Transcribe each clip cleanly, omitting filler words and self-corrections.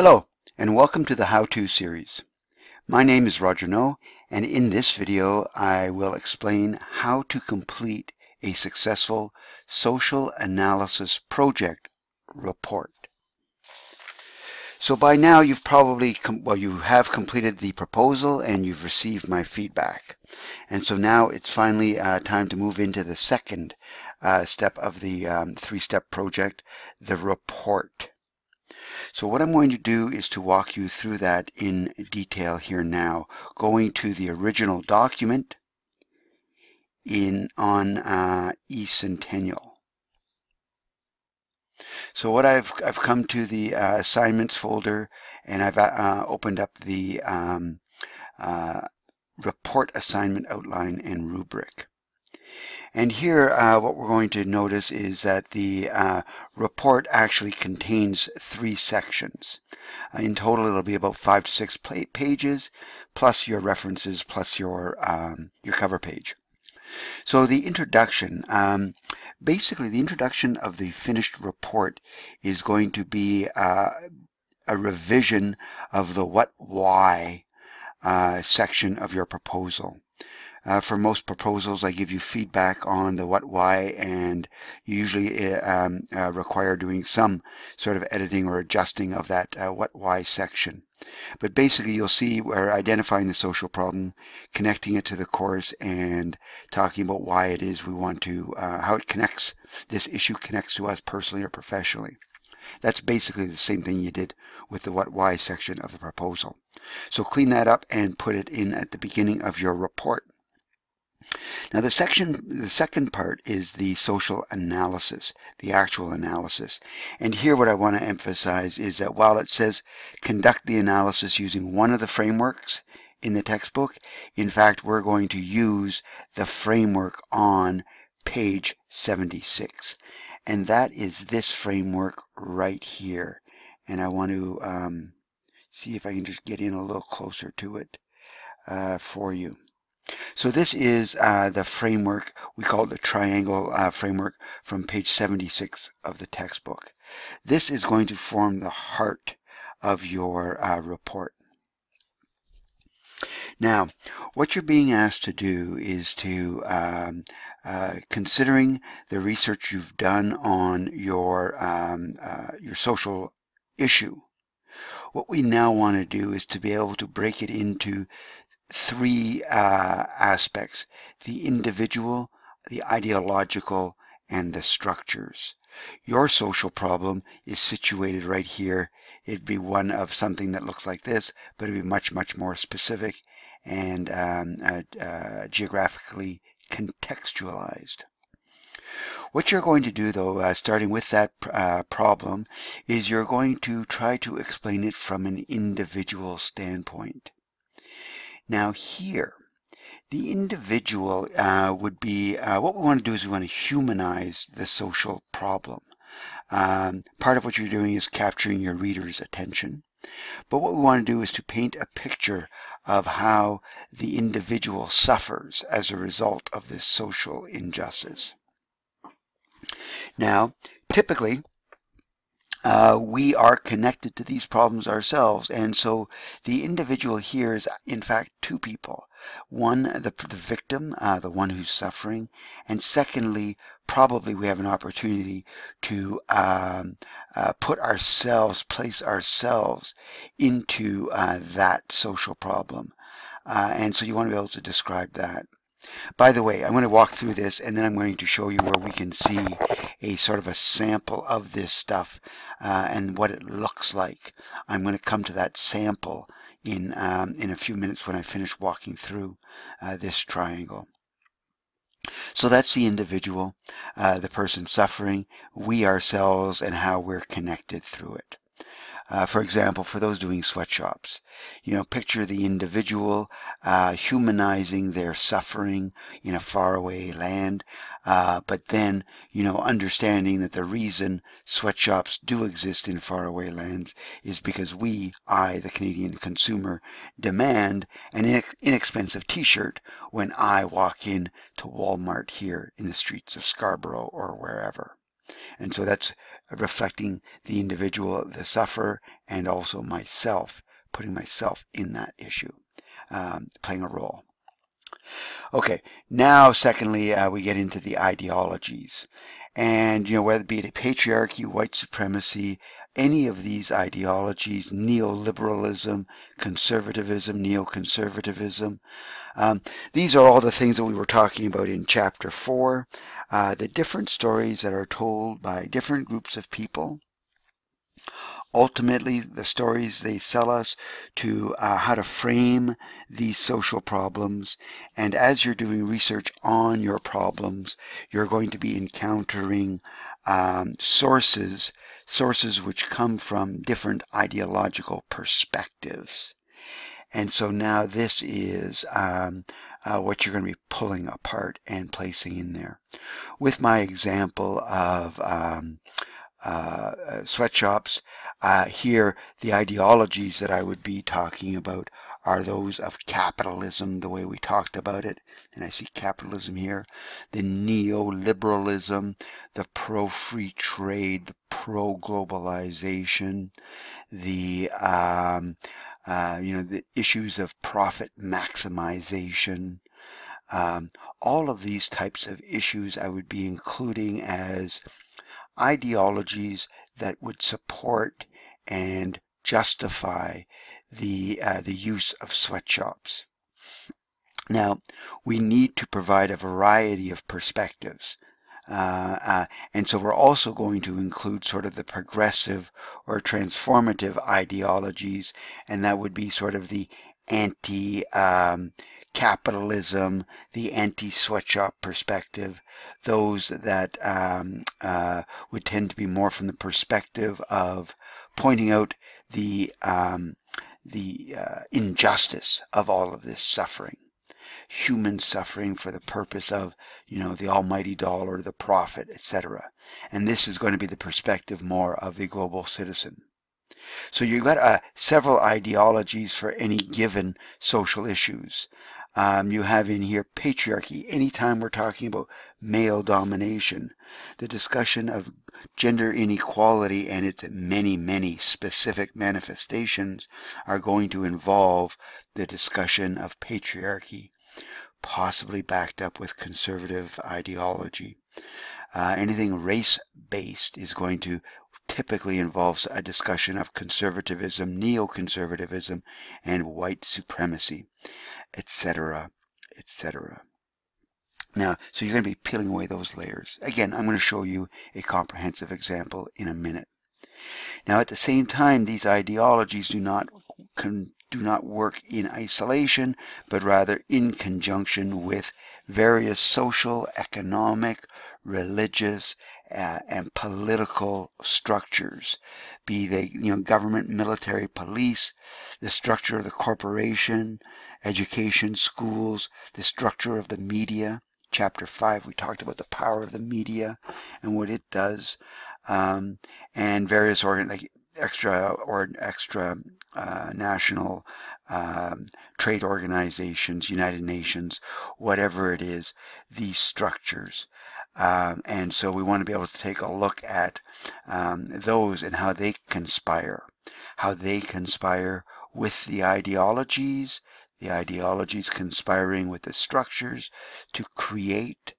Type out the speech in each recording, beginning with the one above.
Hello, and welcome to the How-To series. My name is Roger No, and in this video I will explain how to complete a successful social analysis project report. So by now you've probably, you have completed the proposal and you've received my feedback. And so now it's finally time to move into the second step of the three-step project, the report. So what I'm going to do is to walk you through that in detail here now, going to the original document on eCentennial. So what I've come to the assignments folder, and I've opened up the report assignment outline and rubric. And here what we're going to notice is that the report actually contains 3 sections. In total it'll be about 5 to 6 pages, plus your references, plus your cover page. So the introduction, basically the introduction of the finished report is going to be a revision of the what, why section of your proposal. For most proposals, I give you feedback on the what, why, and you usually require doing some sort of editing or adjusting of that what, why section. But basically, you'll see we're identifying the social problem, connecting it to the course, and talking about why it is we want to, how it connects, this issue connects to us personally or professionally. That's basically the same thing you did with the what, why section of the proposal. So clean that up and put it in at the beginning of your report. Now the second part is the social analysis, the actual analysis. And here what I want to emphasize is that while it says conduct the analysis using one of the frameworks in the textbook, in fact we're going to use the framework on page 76. And that is this framework right here. And I want to see if I can just get in a little closer to it for you. So this is the framework, we call it the triangle framework from page 76 of the textbook. This is going to form the heart of your report. Now, what you're being asked to do is to, considering the research you've done on your social issue, what we now want to do is to be able to break it into 3 aspects: the individual, the ideological, and the structures. Your social problem is situated right here. It'd be one of something that looks like this, but it'd be much, much more specific and geographically contextualized. What you're going to do, though, starting with that problem, is you're going to try to explain it from an individual standpoint. Now here, the individual would be, what we want to do is we want to humanize the social problem. Part of what you're doing is capturing your reader's attention. But what we want to do is to paint a picture of how the individual suffers as a result of this social injustice. Now, typically, we are connected to these problems ourselves, and so the individual here is in fact 2 people. One, the victim, the one who's suffering, and secondly, probably we have an opportunity to place ourselves into that social problem. And so you want to be able to describe that. By the way, I'm going to walk through this and then I'm going to show you where we can see a sort of a sample of this stuff and what it looks like. I'm going to come to that sample in a few minutes when I finish walking through this triangle. So that's the individual, the person suffering, we ourselves, and how we're connected through it. For example, for those doing sweatshops, picture the individual humanizing their suffering in a faraway land, but then, understanding that the reason sweatshops do exist in faraway lands is because I, the Canadian consumer, demand an inexpensive t-shirt when I walk in to Walmart here in the streets of Scarborough or wherever. And so that's reflecting the individual, the sufferer, and also myself, putting myself in that issue, playing a role. Okay, now secondly, we get into the ideologies. And, whether it be patriarchy, white supremacy, any of these ideologies, neoliberalism, conservatism, neoconservatism, these are all the things that we were talking about in Chapter 4, the different stories that are told by different groups of people. Ultimately, the stories they sell us to how to frame these social problems. And as you're doing research on your problems, you're going to be encountering sources which come from different ideological perspectives. And so now this is what you're going to be pulling apart and placing in there. With my example of sweatshops, here the ideologies that I would be talking about are those of capitalism, the way we talked about it, and I see capitalism here, the neoliberalism, the pro-free trade, the pro-globalization, the the issues of profit maximization. All of these types of issues I would be including as ideologies that would support and justify the use of sweatshops. Now, we need to provide a variety of perspectives. And so we're also going to include sort of the progressive or transformative ideologies, and that would be sort of the anti-capitalism, the anti-sweatshop perspective, those that would tend to be more from the perspective of pointing out the injustice of all of this suffering. Human suffering for the purpose of, the almighty dollar, the profit, etc. And this is going to be the perspective more of the global citizen. So you've got several ideologies for any given social issues. You have in here patriarchy. Anytime we're talking about male domination, the discussion of gender inequality and its many, many specific manifestations are going to involve the discussion of patriarchy, possibly backed up with conservative ideology. Anything race-based is going to typically involve a discussion of conservatism, neoconservatism, and white supremacy, etc., etc. Now, so you're going to be peeling away those layers. Again, I'm going to show you a comprehensive example in a minute. Now, at the same time, these ideologies do not work in isolation, but rather in conjunction with various social, economic, religious, and political structures, be they government, military, police, the structure of the corporation, education, schools, the structure of the media. Chapter 5, we talked about the power of the media and what it does, and various extra national trade organizations, United Nations, whatever it is, these structures. And so we want to be able to take a look at those and how they conspire with the ideologies conspiring with the structures to create,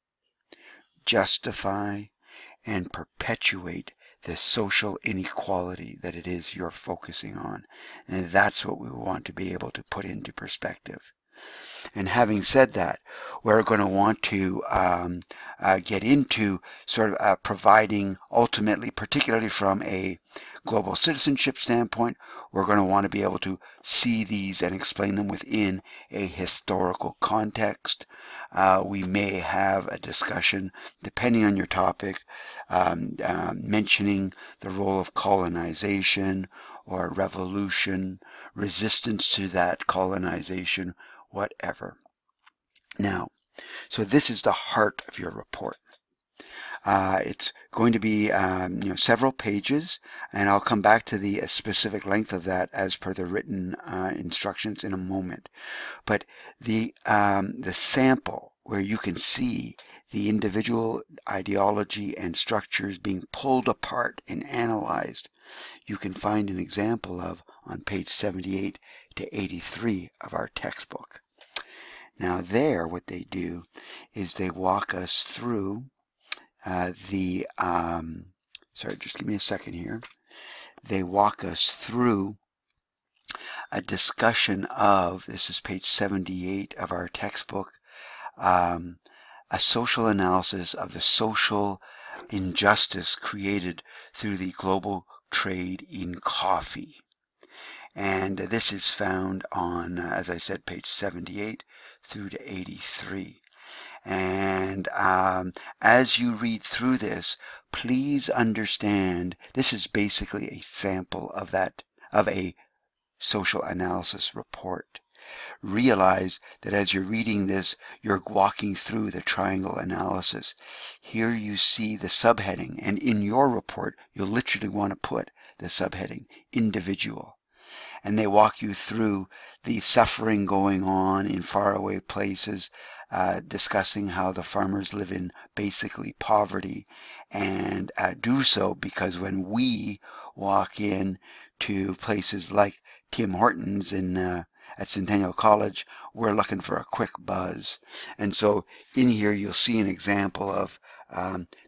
justify, and perpetuate the social inequality that it is you're focusing on. And that's what we want to be able to put into perspective. And having said that, we're going to want to get into sort of providing ultimately, particularly from a global citizenship standpoint, we're going to want to be able to see these and explain them within a historical context. We may have a discussion, depending on your topic, mentioning the role of colonization or revolution, resistance to that colonization, whatever. Now, so this is the heart of your report. It's going to be several pages, and I'll come back to the specific length of that as per the written instructions in a moment. But the sample, where you can see the individual ideology and structures being pulled apart and analyzed, you can find an example of on page 78 to 83 of our textbook. Now there, what they do is they walk us through sorry, just give me a second here. They walk us through a discussion of, this is page 78 of our textbook, a social analysis of the social injustice created through the global trade in coffee. And this is found on, as I said, page 78 through to 83. And as you read through this, please understand this is basically a sample of a social analysis report. Realize that as you're reading this, you're walking through the triangle analysis. Here you see the subheading, and in your report, you'll literally want to put the subheading, individual. And they walk you through the suffering going on in faraway places, discussing how the farmers live in basically poverty, and do so because when we walk in to places like Tim Hortons at Centennial College, we're looking for a quick buzz. And so in here you'll see an example of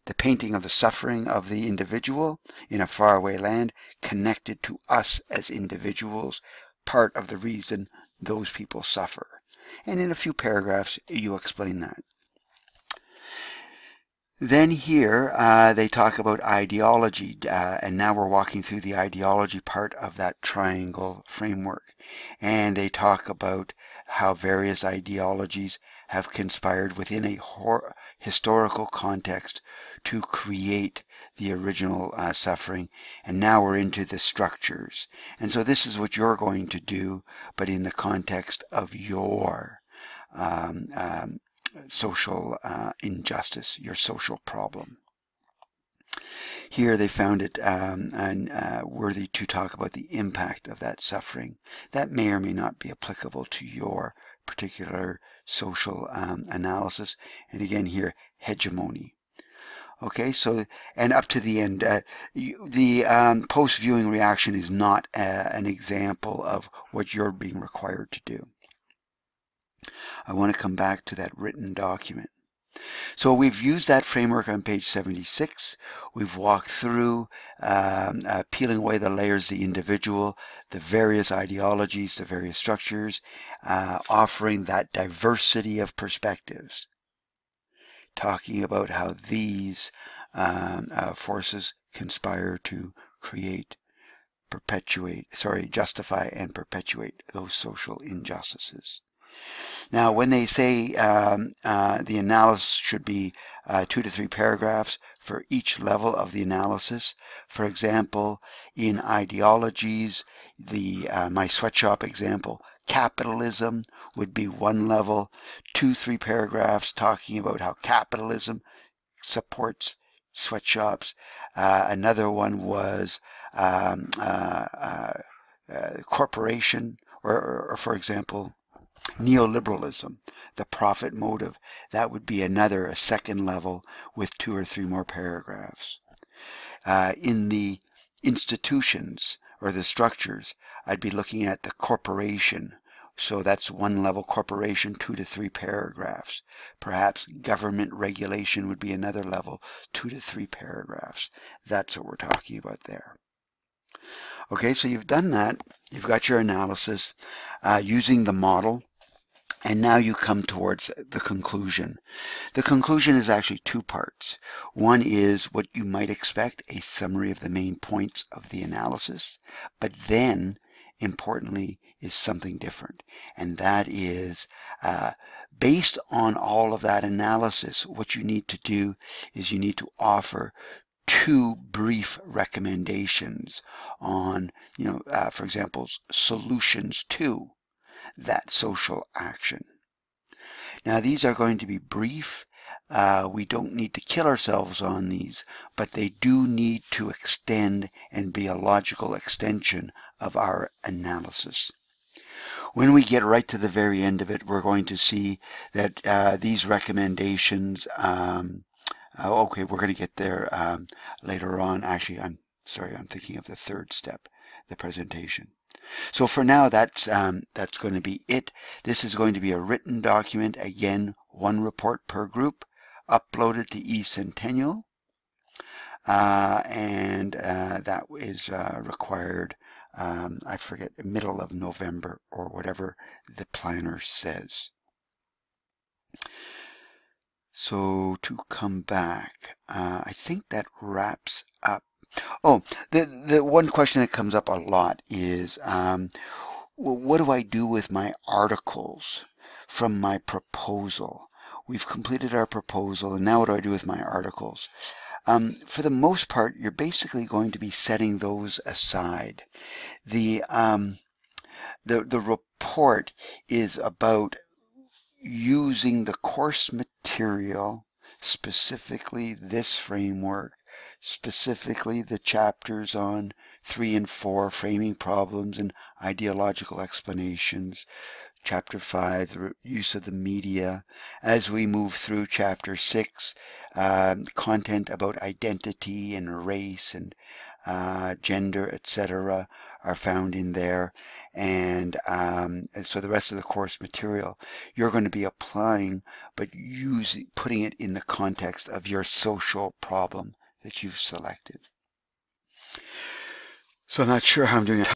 the painting of the suffering of the individual in a faraway land connected to us as individuals, part of the reason those people suffer. And in a few paragraphs you explain that. Then here they talk about ideology, and now we're walking through the ideology part of that triangle framework. And they talk about how various ideologies have conspired within a historical context to create the original suffering. And now we're into the structures. And so this is what you're going to do, but in the context of your social injustice, your social problem. Here they found it worthy to talk about the impact of that suffering. That may or may not be applicable to your particular social analysis. And again here, hegemony. Okay, so, and up to the end, the post-viewing reaction is not an example of what you're being required to do. I want to come back to that written document. So we've used that framework on page 76. We've walked through peeling away the layers, the individual, the various ideologies, the various structures, offering that diversity of perspectives, talking about how these forces conspire to justify and perpetuate those social injustices. Now, when they say the analysis should be 2 to 3 paragraphs for each level of the analysis, for example, in ideologies, my sweatshop example, capitalism would be one level, 2-3 paragraphs talking about how capitalism supports sweatshops. Another one was corporation, or for example, neoliberalism, the profit motive. That would be a second level with 2 or 3 more paragraphs. In the institutions or the structures, I'd be looking at the corporation. So that's one level, corporation, 2 to 3 paragraphs. Perhaps government regulation would be another level, 2 to 3 paragraphs. That's what we're talking about there. Okay, so you've done that. You've got your analysis using the model. And now you come towards the conclusion. The conclusion is actually 2 parts. One is what you might expect, a summary of the main points of the analysis. But then, importantly, is something different. And that is, based on all of that analysis, what you need to do is you need to offer 2 brief recommendations on, for example, solutions to that social action. Now these are going to be brief. We don't need to kill ourselves on these, but they do need to extend and be a logical extension of our analysis. When we get right to the very end of it, we're going to see that these recommendations, okay, we're going to get there later on. Actually, I'm sorry, I'm thinking of the third step, the presentation. So for now, that's going to be it. This is going to be a written document, again, one report per group, uploaded to eCentennial, and that is required, I forget, middle of November or whatever the planner says. So to come back, I think that wraps up. Oh, the one question that comes up a lot is, well, what do I do with my articles from my proposal? We've completed our proposal, and now what do I do with my articles? For the most part, you're basically going to be setting those aside. The report is about using the course material, specifically this framework, specifically the chapters on 3 and 4, framing problems and ideological explanations, Chapter 5, the use of the media. As we move through Chapter 6, content about identity and race and gender, etc. are found in there. And so the rest of the course material you're going to be applying, but putting it in the context of your social problem that you've selected. So I'm not sure how I'm doing it.